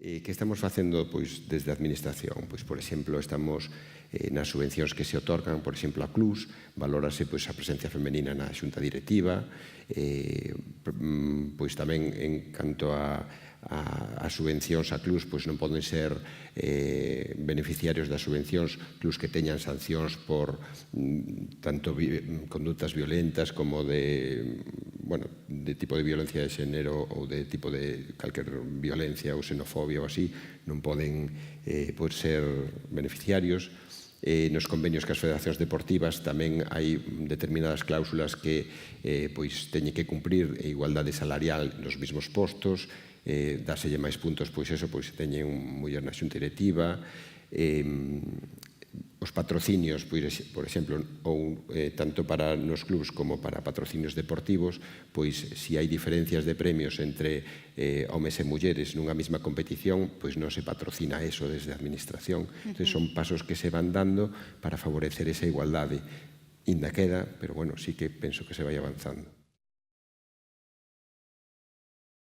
Que estamos facendo desde a Administración? Por exemplo, estamos nas subvencións que se otorgan, por exemplo, a CLUS, valórase a presencia femenina na xunta directiva, tamén en canto a subvencións a CLUS non poden ser beneficiarios das subvencións CLUS que teñan sancións por tanto condutas violentas como de tipo de violencia de xénero ou de tipo de calquer violencia ou xenofobia ou así, non poden ser beneficiarios. Nos convenios que as federacións deportivas tamén hai determinadas cláusulas que teñen que cumprir igualdade salarial nos mesmos postos, dáselle máis puntos se teñen muller na xunta directiva, os patrocinios, por exemplo, ou tanto para nos clubs como para patrocinios deportivos, se hai diferencias de premios entre homes e mulleres nunha mesma competición, non se patrocina eso desde a Administración. Son pasos que se van dando para favorecer esa igualdade. Inda queda, pero sí que penso que se vai avanzando.